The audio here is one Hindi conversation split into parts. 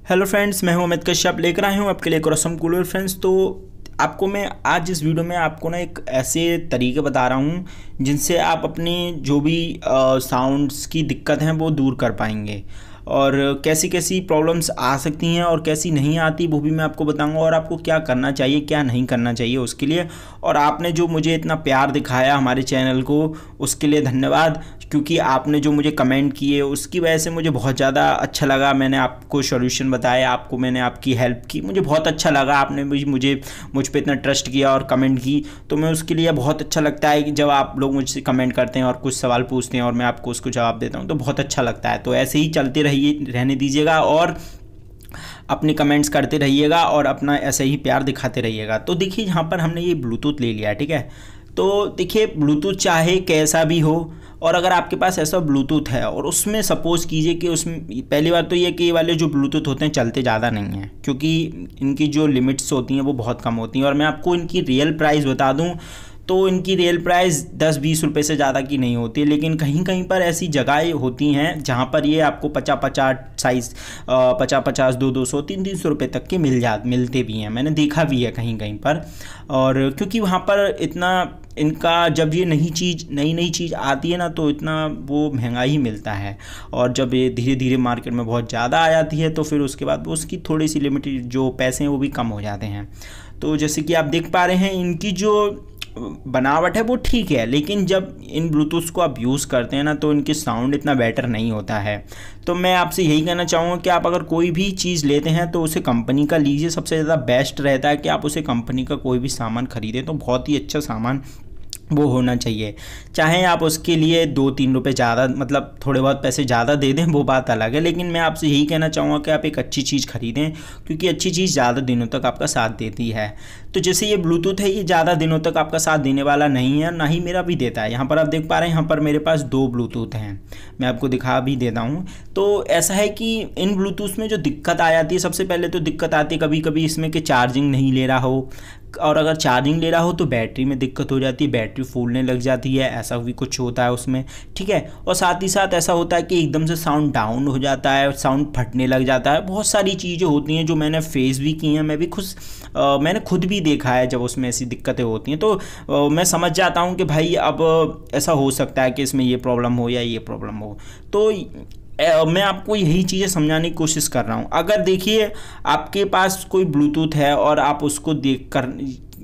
हेलो फ्रेंड्स, मैं हूं अमित कश्यप, लेकर आया हूं आपके लिए एक और असम कूलर फ्रेंड्स। तो आपको मैं आज इस वीडियो में आपको ना एक ऐसे तरीके बता रहा हूं जिनसे आप अपनी जो भी साउंड्स की दिक्कत हैं वो दूर कर पाएंगे, और कैसी कैसी प्रॉब्लम्स आ सकती हैं और कैसी नहीं आती वो भी मैं आपको बताऊंगा, और आपको क्या करना चाहिए क्या नहीं करना चाहिए उसके लिए। और आपने जो मुझे इतना प्यार दिखाया हमारे चैनल को, उसके लिए धन्यवाद, क्योंकि आपने जो मुझे कमेंट किए उसकी वजह से मुझे बहुत ज़्यादा अच्छा लगा। मैंने आपको सॉल्यूशन बताया, आपको मैंने आपकी हेल्प की, मुझे बहुत अच्छा लगा। आपने मुझ पे इतना ट्रस्ट किया और कमेंट की, तो मैं उसके लिए बहुत अच्छा लगता है कि जब आप लोग मुझसे कमेंट करते हैं और कुछ सवाल पूछते हैं और मैं आपको उसको जवाब देता हूँ तो बहुत अच्छा लगता है। तो ऐसे ही चलते रहने दीजिएगा और अपने कमेंट्स करते रहिएगा और अपना ऐसे ही प्यार दिखाते रहिएगा। तो देखिए, यहाँ पर हमने ये ब्लूटूथ ले लिया है, ठीक है। तो देखिए, ब्लूटूथ चाहे कैसा भी हो, और अगर आपके पास ऐसा ब्लूटूथ है और उसमें सपोज़ कीजिए कि उसमें पहली बात तो ये कि ये वाले जो ब्लूटूथ होते हैं चलते ज़्यादा नहीं हैं, क्योंकि इनकी जो लिमिट्स होती हैं वो बहुत कम होती हैं। और मैं आपको इनकी रियल प्राइस बता दूं तो इनकी रियल प्राइस 10-20 रुपये से ज़्यादा की नहीं होती है, लेकिन कहीं कहीं पर ऐसी जगहें होती हैं जहाँ पर ये आपको 50-50 साइज़ 50-50 200-200 300-300 रुपये तक के मिलते भी हैं। मैंने देखा भी है कहीं कहीं पर। और क्योंकि वहाँ पर इतना इनका जब ये नई नई चीज़ आती है ना तो इतना वो महंगा ही मिलता है, और जब ये धीरे धीरे मार्केट में बहुत ज़्यादा आ जाती है तो फिर उसके बाद उसकी थोड़ी सी लिमिटेड जो पैसे हैं वो भी कम हो जाते हैं। तो जैसे कि आप देख पा रहे हैं, इनकी जो बनावट है वो ठीक है, लेकिन जब इन ब्लूटूथ को आप यूज़ करते हैं ना तो इनके साउंड इतना बेटर नहीं होता है। तो मैं आपसे यही कहना चाहूँगा कि आप अगर कोई भी चीज़ लेते हैं तो उसे कंपनी का लीजिए। सबसे ज़्यादा बेस्ट रहता है कि आप उसे कंपनी का कोई भी सामान खरीदें तो बहुत ही अच्छा सामान वो होना चाहिए। चाहे आप उसके लिए 2-3 रुपये ज़्यादा, मतलब थोड़े बहुत पैसे ज़्यादा दे दें, वो बात अलग है, लेकिन मैं आपसे यही कहना चाहूँगा कि आप एक अच्छी चीज़ खरीदें, क्योंकि अच्छी चीज़ ज़्यादा दिनों तक आपका साथ देती है। तो जैसे ये ब्लूटूथ है, ये ज़्यादा दिनों तक आपका साथ देने वाला नहीं है, ना ही मेरा भी देता है। यहाँ पर आप देख पा रहे हैं, यहाँ पर मेरे पास 2 ब्लूटूथ हैं, मैं आपको दिखा भी देता हूँ। तो ऐसा है कि इन ब्लूटूथ में जो दिक्कत आ जाती है, सबसे पहले तो दिक्कत आती है कभी कभी इसमें कि चार्जिंग नहीं ले रहा हो, और अगर चार्जिंग ले रहा हो तो बैटरी में दिक्कत हो जाती है, बैटरी फूलने लग जाती है, ऐसा भी कुछ होता है उसमें, ठीक है। और साथ ही साथ ऐसा होता है कि एकदम से साउंड डाउन हो जाता है, साउंड फटने लग जाता है। बहुत सारी चीज़ें होती हैं जो मैंने फेस भी की हैं, मैंने खुद भी देखा है। जब उसमें ऐसी दिक्कतें होती हैं तो मैं समझ जाता हूँ कि भाई अब ऐसा हो सकता है कि इसमें ये प्रॉब्लम हो या ये प्रॉब्लम हो। तो मैं आपको यही चीज़ें समझाने की कोशिश कर रहा हूँ। अगर देखिए आपके पास कोई ब्लूटूथ है और आप उसको देख कर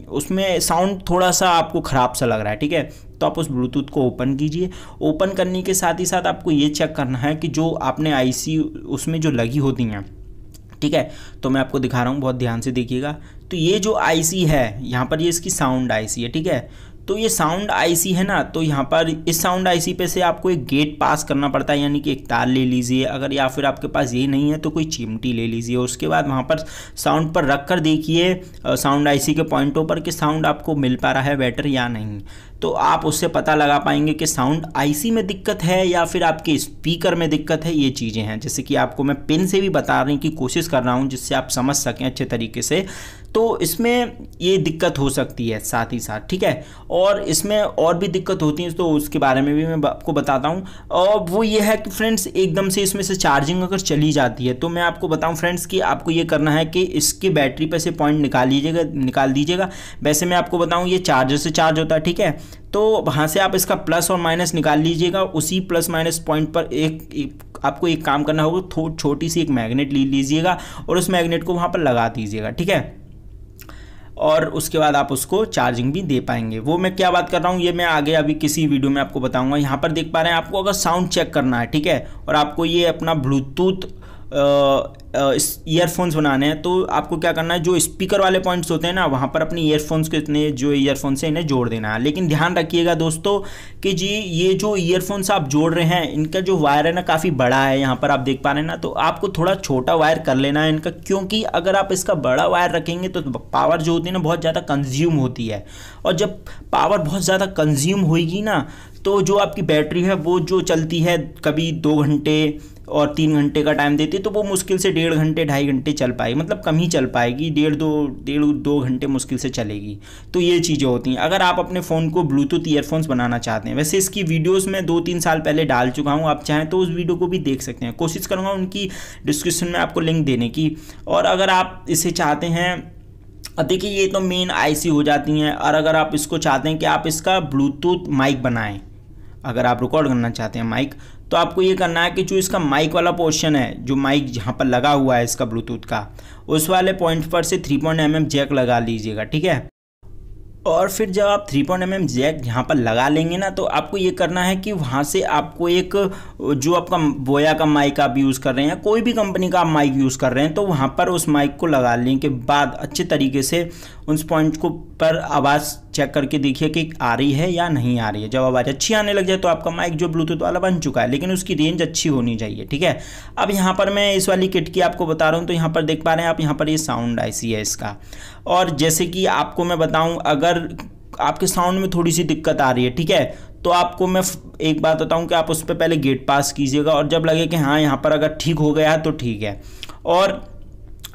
उसमें साउंड थोड़ा सा आपको ख़राब सा लग रहा है, ठीक है, तो आप उस ब्लूटूथ को ओपन कीजिए। ओपन करने के साथ ही साथ आपको ये चेक करना है कि जो आपने आईसी उसमें जो लगी होती हैं, ठीक है। तो मैं आपको दिखा रहा हूँ, बहुत ध्यान से देखिएगा। तो ये जो आईसी है यहाँ पर, ये इसकी साउंड आईसी है, ठीक है। तो ये साउंड आईसी है ना, तो यहाँ पर इस साउंड आईसी पे से आपको एक गेट पास करना पड़ता है, यानी कि एक तार ले लीजिए अगर, या फिर आपके पास ये नहीं है तो कोई चिमटी ले लीजिए। उसके बाद वहाँ पर साउंड पर रख कर देखिए साउंड आईसी के पॉइंटों पर कि साउंड आपको मिल पा रहा है बेटर या नहीं। तो आप उससे पता लगा पाएंगे कि साउंड आईसी में दिक्कत है या फिर आपके स्पीकर में दिक्कत है। ये चीज़ें हैं, जैसे कि आपको मैं पिन से भी बताने की कोशिश कर रहा हूँ जिससे आप समझ सकें अच्छे तरीके से। तो इसमें ये दिक्कत हो सकती है साथ ही साथ, ठीक है। और इसमें और भी दिक्कत होती है तो उसके बारे में भी मैं आपको बताता हूँ। और वो ये है कि फ्रेंड्स, एकदम से इसमें से चार्जिंग अगर चली जाती है तो मैं आपको बताऊँ फ्रेंड्स कि आपको ये करना है कि इसकी बैटरी पे से पॉइंट निकाल दीजिएगा। वैसे मैं आपको बताऊँ, ये चार्जर से चार्ज होता है, ठीक है। तो वहाँ से आप इसका प्लस और माइनस निकाल लीजिएगा। उसी प्लस माइनस पॉइंट पर आपको एक काम करना होगा, छोटी सी एक मैग्नेट ले लीजिएगा और उस मैग्नेट को वहाँ पर लगा दीजिएगा, ठीक है। और उसके बाद आप उसको चार्जिंग भी दे पाएंगे। वो मैं क्या बात कर रहा हूँ ये मैं आगे अभी किसी वीडियो में आपको बताऊंगा। यहाँ पर देख पा रहे हैं, आपको अगर साउंड चेक करना है, ठीक है, और आपको ये अपना ब्लूटूथ ईयरफोन्स बनाने हैं, तो आपको क्या करना है, जो स्पीकर वाले पॉइंट्स होते हैं ना, वहाँ पर अपने ईयरफोन्स के इतने जो ईयरफोन्स हैं इन्हें जोड़ देना है। लेकिन ध्यान रखिएगा दोस्तों कि जी ये जो ईयरफोन्स आप जोड़ रहे हैं इनका जो वायर है ना काफ़ी बड़ा है, यहाँ पर आप देख पा रहे हैं ना, तो आपको थोड़ा छोटा वायर कर लेना है इनका, क्योंकि अगर आप इसका बड़ा वायर रखेंगे तो पावर जो होती है ना बहुत ज़्यादा कंज्यूम होती है, और जब पावर बहुत ज़्यादा कंज्यूम होगी ना तो जो आपकी बैटरी है वो जो चलती है कभी 2 घंटे और 3 घंटे का टाइम देती है तो वो मुश्किल से 1.5 घंटे 2.5 घंटे चल पाएगी, मतलब कम ही चल पाएगी, 1.5-2 घंटे मुश्किल से चलेगी। तो ये चीज़ें होती हैं अगर आप अपने फ़ोन को ब्लूटूथ ईयरफोन्स बनाना चाहते हैं। वैसे इसकी वीडियोस मैं 2-3 साल पहले डाल चुका हूँ, आप चाहें तो उस वीडियो को भी देख सकते हैं, कोशिश करूँगा उनकी डिस्क्रिप्शन में आपको लिंक देने की। और अगर आप इसे चाहते हैं, देखिए ये तो मेन आईसी हो जाती हैं, और अगर आप इसको चाहते हैं कि आप इसका ब्लूटूथ माइक बनाएं, अगर आप रिकॉर्ड करना चाहते हैं माइक, तो आपको ये करना है कि जो इसका माइक वाला पोर्शन है, जो माइक जहाँ पर लगा हुआ है इसका ब्लूटूथ का, उस वाले पॉइंट पर से 3.mm जैक लगा लीजिएगा, ठीक है। और फिर जब आप 3.mm जैक यहाँ पर लगा लेंगे ना, तो आपको ये करना है कि वहाँ से आपको एक जो आपका बोया का माइक आप यूज़ कर रहे हैं, कोई भी कंपनी का आप माइक यूज़ कर रहे हैं, तो वहाँ पर उस माइक को लगा लेने के बाद अच्छे तरीके से उस पॉइंट को पर आवाज़ चेक करके देखिए कि आ रही है या नहीं आ रही है। जब आवाज़ अच्छी आने लग जाए तो आपका माइक जो ब्लूटूथ वाला बन चुका है, लेकिन उसकी रेंज अच्छी होनी चाहिए, ठीक है। अब यहाँ पर मैं इस वाली किट की आपको बता रहा हूँ, तो यहाँ पर देख पा रहे हैं आप, यहाँ पर ये साउंड आईसी है इसका। और जैसे कि आपको मैं बताऊँ, अगर आपके साउंड में थोड़ी सी दिक्कत आ रही है, ठीक है, तो आपको मैं एक बात बताऊं कि आप उस पर पहले गेट पास कीजिएगा, और जब लगे कि हाँ यहाँ पर अगर ठीक हो गया है तो ठीक है। और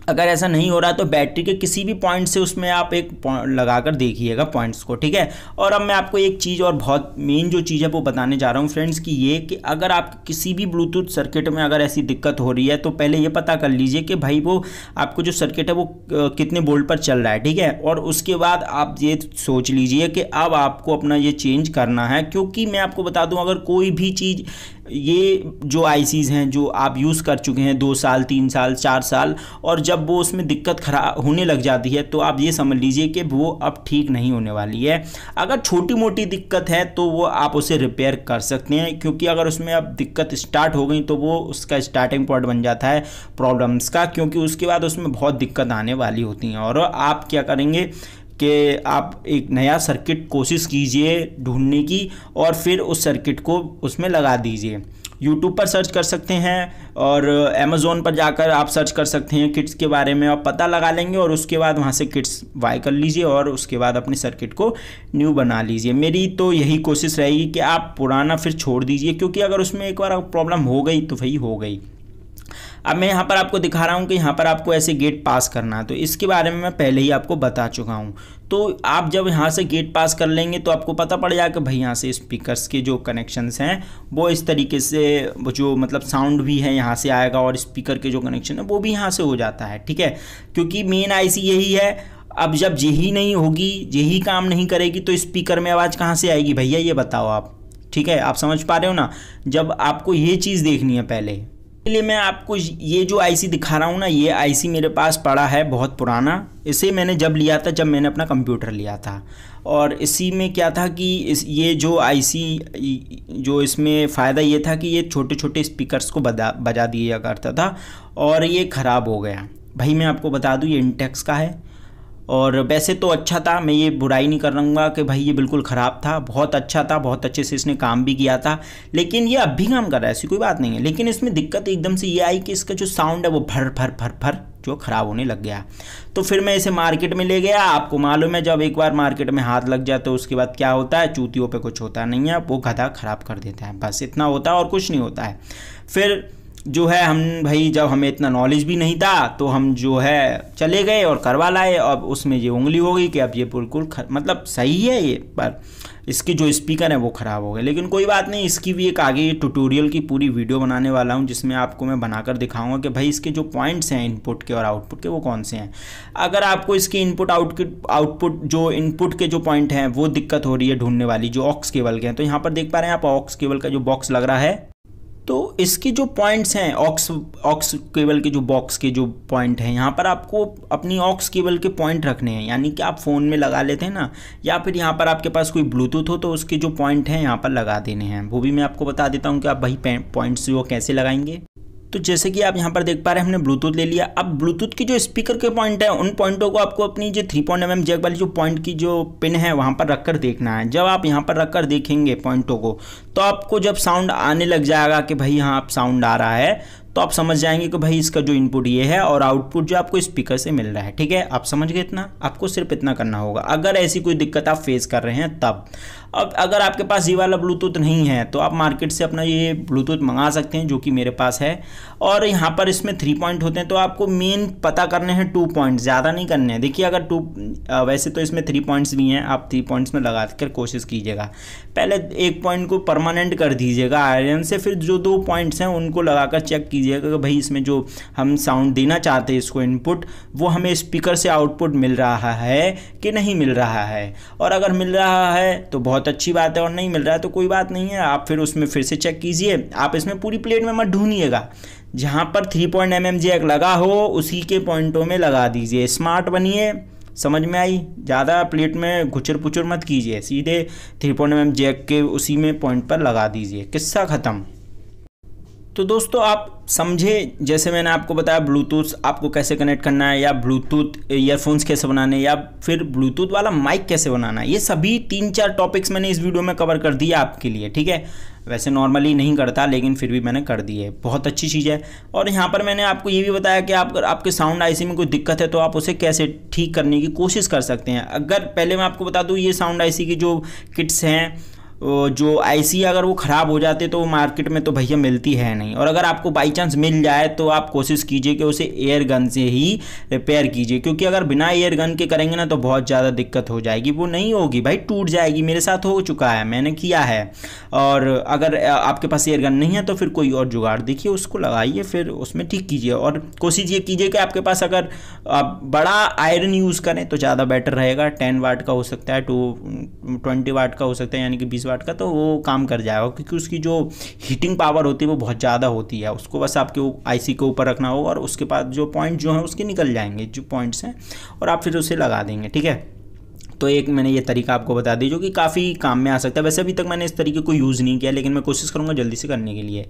अगर ऐसा नहीं हो रहा तो बैटरी के किसी भी पॉइंट से उसमें आप एक लगा कर देखिएगा पॉइंट्स को, ठीक है। और अब मैं आपको एक चीज़ और बहुत मेन जो चीज़ है वो बताने जा रहा हूँ फ्रेंड्स, कि ये कि अगर आप किसी भी ब्लूटूथ सर्किट में अगर ऐसी दिक्कत हो रही है, तो पहले ये पता कर लीजिए कि भाई वो आपको जो सर्किट है वो कितने वोल्ट पर चल रहा है, ठीक है। और उसके बाद आप ये सोच लीजिए कि अब आपको अपना ये चेंज करना है, क्योंकि मैं आपको बता दूँ, अगर कोई भी चीज़, ये जो आईसीज़ हैं जो आप यूज़ कर चुके हैं 2 साल 3 साल 4 साल, और जब वो उसमें दिक्कत खराब होने लग जाती है, तो आप ये समझ लीजिए कि वो अब ठीक नहीं होने वाली है। अगर छोटी मोटी दिक्कत है तो वो आप उसे रिपेयर कर सकते हैं, क्योंकि अगर उसमें अब दिक्कत स्टार्ट हो गई तो वो उसका स्टार्टिंग पॉइंट बन जाता है प्रॉब्लम्स का, क्योंकि उसके बाद उसमें बहुत दिक्कत आने वाली होती हैं। और आप क्या करेंगे कि आप एक नया सर्किट कोशिश कीजिए ढूंढने की, और फिर उस सर्किट को उसमें लगा दीजिए। यूट्यूब पर सर्च कर सकते हैं, और अमेज़ोन पर जाकर आप सर्च कर सकते हैं किट्स के बारे में, आप पता लगा लेंगे, और उसके बाद वहाँ से किट्स बाय कर लीजिए, और उसके बाद अपने सर्किट को न्यू बना लीजिए। मेरी तो यही कोशिश रहेगी कि आप पुराना फिर छोड़ दीजिए, क्योंकि अगर उसमें एक बार प्रॉब्लम हो गई तो वही हो गई। अब मैं यहाँ पर आपको दिखा रहा हूँ कि यहाँ पर आपको ऐसे गेट पास करना है, तो इसके बारे में मैं पहले ही आपको बता चुका हूँ। तो आप जब यहाँ से गेट पास कर लेंगे तो आपको पता पड़ जाएगा कि भाई यहाँ से स्पीकर्स के जो कनेक्शंस हैं वो इस तरीके से, वो जो मतलब साउंड भी है यहाँ से आएगा, और स्पीकर के जो कनेक्शन है वो भी यहाँ से हो जाता है, ठीक है। क्योंकि मेन आईसी यही है। अब जब यही नहीं होगी, यही काम नहीं करेगी, तो स्पीकर में आवाज़ कहाँ से आएगी भैया, ये बताओ आप, ठीक है। आप समझ पा रहे हो ना। जब आपको ये चीज़ देखनी है पहले, इसलिए मैं आपको ये जो आईसी दिखा रहा हूँ ना, ये आईसी मेरे पास पड़ा है बहुत पुराना। इसे मैंने जब लिया था, जब मैंने अपना कंप्यूटर लिया था, और इसी में क्या था कि ये जो आईसी, जो इसमें फ़ायदा ये था कि ये छोटे छोटे स्पीकर्स को बजा दिया करता था, और ये ख़राब हो गया। भाई मैं आपको बता दूँ, ये इंटेक्स का है, और वैसे तो अच्छा था, मैं ये बुराई नहीं कर रहूँगा कि भाई ये बिल्कुल ख़राब था, बहुत अच्छा था, बहुत अच्छे से इसने काम भी किया था, लेकिन ये अब भी काम कर रहा है, ऐसी कोई बात नहीं है। लेकिन इसमें दिक्कत एकदम से ये आई कि इसका जो साउंड है वो भर भर भर भर जो ख़राब होने लग गया। तो फिर मैं इसे मार्केट में ले गया। आपको मालूम है जब एक बार मार्केट में हाथ लग जाए तो उसके बाद क्या होता है, चूतियों पे कुछ होता नहीं है, वो गधा ख़राब कर देता है, बस इतना होता है और कुछ नहीं होता है। फिर जो है हम भाई, जब हमें इतना नॉलेज भी नहीं था तो हम जो है चले गए और करवा लाए। अब उसमें ये उंगली हो गई कि अब ये बिल्कुल मतलब सही है ये, पर इसके जो स्पीकर है वो ख़राब हो गए। लेकिन कोई बात नहीं, इसकी भी एक आगे ट्यूटोरियल की पूरी वीडियो बनाने वाला हूँ, जिसमें आपको मैं बनाकर दिखाऊंगा कि भाई इसके जो पॉइंट्स हैं इनपुट के और आउटपुट के वो कौन से हैं। अगर आपको इसके आउटपुट जो इनपुट के जो पॉइंट हैं वो दिक्कत हो रही है ढूंढने वाली, जो ऑक्स केबल के हैं, तो यहाँ पर देख पा रहे हैं आप ऑक्स केबल का जो बॉक्स लग रहा है, तो इसके जो पॉइंट्स हैं ऑक्स केबल के जो बॉक्स के जो पॉइंट हैं, यहाँ पर आपको अपनी ऑक्स केबल के पॉइंट रखने हैं। यानी कि आप फ़ोन में लगा लेते हैं ना, या फिर यहाँ पर आपके पास कोई ब्लूटूथ हो तो उसके जो पॉइंट हैं यहाँ पर लगा देने हैं। वो भी मैं आपको बता देता हूँ कि आप वही पॉइंट्स जो कैसे लगाएंगे। तो जैसे कि आप यहाँ पर देख पा रहे हैं, हमने ब्लूटूथ ले लिया। अब ब्लूटूथ की जो स्पीकर के पॉइंट है, उन पॉइंटों को आपको अपनी जो 3.mm जैक वाली जो पॉइंट की जो पिन है वहाँ पर रखकर देखना है। जब आप यहाँ पर रखकर देखेंगे पॉइंटों को, तो आपको जब साउंड आने लग जाएगा कि भाई यहाँ आप साउंड आ रहा है, तो आप समझ जाएंगे कि भाई इसका जो इनपुट ये है और आउटपुट जो आपको स्पीकर से मिल रहा है। ठीक है, आप समझ गए इतना, आपको सिर्फ इतना करना होगा अगर ऐसी कोई दिक्कत आप फेस कर रहे हैं तब। अब अगर आपके पास ये वाला ब्लूटूथ नहीं है तो आप मार्केट से अपना ये ब्लूटूथ मंगा सकते हैं, जो कि मेरे पास है। और यहाँ पर इसमें 3 पॉइंट होते हैं, तो आपको मेन पता करने हैं 2 पॉइंट, ज़्यादा नहीं करने हैं। देखिए अगर वैसे तो इसमें 3 पॉइंट्स भी हैं, आप 3 पॉइंट्स में लगा कर कोशिश कीजिएगा। पहले 1 पॉइंट को परमानेंट कर दीजिएगा आयरन से, फिर जो 2 पॉइंट्स हैं उनको लगाकर चेक कीजिएगा कि भाई इसमें जो हम साउंड देना चाहते हैं इसको इनपुट, वो हमें स्पीकर से आउटपुट मिल रहा है कि नहीं मिल रहा है। और अगर मिल रहा है तो बहुत अच्छी बात है, और नहीं मिल रहा है तो कोई बात नहीं है, आप फिर उसमें फिर से चेक कीजिए। आप इसमें पूरी प्लेट में मत ढूंढिएगा, जहाँ पर 3 पॉइंट mm जैक लगा हो उसी के पॉइंटों में लगा दीजिए। स्मार्ट बनिए, समझ में आई? ज़्यादा प्लेट में घुचर पुचर मत कीजिए, सीधे 3 पॉइंट mm जैक के उसी में पॉइंट पर लगा दीजिए, किस्सा ख़त्म। तो दोस्तों आप समझे, जैसे मैंने आपको बताया ब्लूटूथ आपको कैसे कनेक्ट करना है, या ब्लूटूथ ईयरफोन्स कैसे बनाने, या फिर ब्लूटूथ वाला माइक कैसे बनाना है। ये सभी 3-4 टॉपिक्स मैंने इस वीडियो में कवर कर दिया आपके लिए, ठीक है। वैसे नॉर्मली नहीं करता, लेकिन फिर भी मैंने कर दी है, बहुत अच्छी चीज़ है। और यहाँ पर मैंने आपको ये भी बताया कि आपके साउंड आईसी में कोई दिक्कत है तो आप उसे कैसे ठीक करने की कोशिश कर सकते हैं। अगर पहले मैं आपको बता दूँ, ये साउंड आईसी की जो किट्स हैं, जो आईसी अगर वो ख़राब हो जाते तो मार्केट में तो भैया मिलती है नहीं। और अगर आपको बाई चांस मिल जाए तो आप कोशिश कीजिए कि उसे एयर गन से ही रिपेयर कीजिए, क्योंकि अगर बिना एयर गन के करेंगे ना तो बहुत ज़्यादा दिक्कत हो जाएगी। वो नहीं होगी भाई, टूट जाएगी। मेरे साथ हो चुका है, मैंने किया है। और अगर आपके पास एयर गन नहीं है तो फिर कोई और जुगाड़ देखिए, उसको लगाइए, फिर उसमें ठीक कीजिए। और कोशिश ये कीजिए कि आपके पास अगर आप बड़ा आयरन यूज़ करें तो ज़्यादा बेटर रहेगा। 10 वाट का हो सकता है, 20 वाट का हो सकता है, यानी कि 20 वाट का, तो वो काम कर जाएगा, क्योंकि उसकी जो हीटिंग पावर होती है वो बहुत ज़्यादा होती है। उसको बस आपके आईसी के ऊपर रखना होगा और उसके बाद जो पॉइंट जो हैं उसके निकल जाएंगे, जो पॉइंट्स हैं, और आप फिर उसे लगा देंगे, ठीक है। तो एक मैंने ये तरीका आपको बता दी जो कि काफ़ी काम में आ सकता है। वैसे अभी तक मैंने इस तरीके को यूज़ नहीं किया, लेकिन मैं कोशिश करूँगा जल्दी से करने के लिए।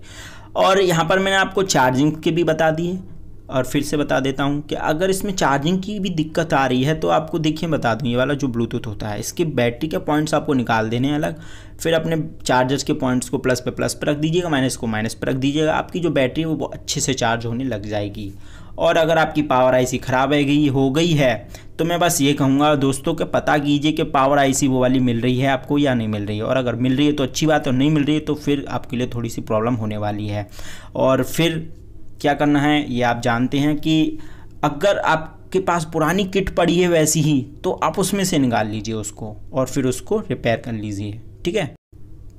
और यहाँ पर मैंने आपको चार्जिंग के भी बता दिए, और फिर से बता देता हूँ कि अगर इसमें चार्जिंग की भी दिक्कत आ रही है तो आपको देखिए बता दूँ, ये वाला जो ब्लूटूथ होता है इसके बैटरी के पॉइंट्स आपको निकाल देने हैं अलग। फिर अपने चार्जर्स के पॉइंट्स को प्लस पे रख दीजिएगा, माइनस को माइनस पे रख दीजिएगा। आपकी जो बैटरी है वो अच्छे से चार्ज होने लग जाएगी। और अगर आपकी पावर आईसी ख़राब हो गई है तो मैं बस ये कहूँगा दोस्तों कि पता कीजिए कि पावर आईसी वो वाली मिल रही है आपको या नहीं मिल रही है। और अगर मिल रही है तो अच्छी बात है, और नहीं मिल रही है तो फिर आपके लिए थोड़ी सी प्रॉब्लम होने वाली है। और फिर क्या करना है ये आप जानते हैं कि अगर आपके पास पुरानी किट पड़ी है वैसी ही, तो आप उसमें से निकाल लीजिए उसको और फिर उसको रिपेयर कर लीजिए, ठीक है।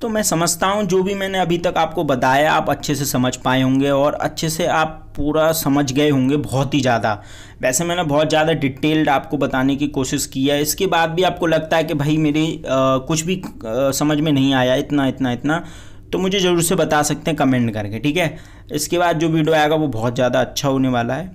तो मैं समझता हूँ जो भी मैंने अभी तक आपको बताया आप अच्छे से समझ पाए होंगे और अच्छे से आप पूरा समझ गए होंगे, बहुत ही ज़्यादा। वैसे मैंने बहुत ज़्यादा डिटेल्ड आपको बताने की कोशिश की है। इसके बाद भी आपको लगता है कि भाई मेरी कुछ भी समझ में नहीं आया, इतना तो मुझे ज़रूर से बता सकते हैं कमेंट करके, ठीक है। इसके बाद जो वीडियो आएगा वो बहुत ज़्यादा अच्छा होने वाला है,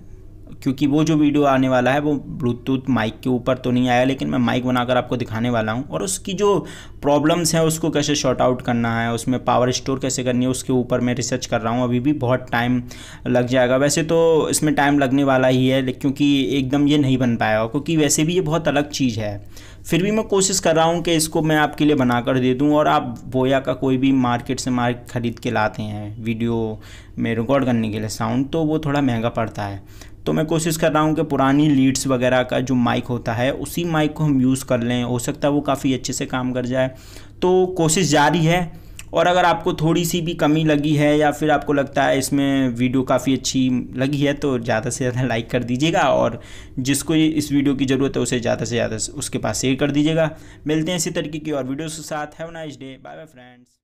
क्योंकि वो जो वीडियो आने वाला है वो ब्लूटूथ माइक के ऊपर तो नहीं आया, लेकिन मैं माइक बनाकर आपको दिखाने वाला हूँ। और उसकी जो प्रॉब्लम्स हैं उसको कैसे शॉर्ट आउट करना है, उसमें पावर स्टोर कैसे करनी है, उसके ऊपर मैं रिसर्च कर रहा हूँ। अभी भी बहुत टाइम लग जाएगा, वैसे तो इसमें टाइम लगने वाला ही है, क्योंकि एकदम ये नहीं बन पाएगा, क्योंकि वैसे भी ये बहुत अलग चीज़ है। फिर भी मैं कोशिश कर रहा हूँ कि इसको मैं आपके लिए बना कर दे दूँ। और आप बोया का कोई भी मार्केट से माइक ख़रीद के लाते हैं वीडियो में रिकॉर्ड करने के लिए साउंड, तो वो थोड़ा महंगा पड़ता है। तो मैं कोशिश कर रहा हूँ कि पुरानी लीड्स वगैरह का जो माइक होता है उसी माइक को हम यूज़ कर लें, हो सकता है वो काफ़ी अच्छे से काम कर जाए। तो कोशिश जारी है। और अगर आपको थोड़ी सी भी कमी लगी है या फिर आपको लगता है इसमें वीडियो काफ़ी अच्छी लगी है तो ज़्यादा से ज़्यादा लाइक कर दीजिएगा, और जिसको इस वीडियो की ज़रूरत है उसे ज़्यादा से ज़्यादा उसके पास शेयर कर दीजिएगा। मिलते हैं इसी तरीके की और वीडियोस के साथ। Have a nice day, bye bye friends.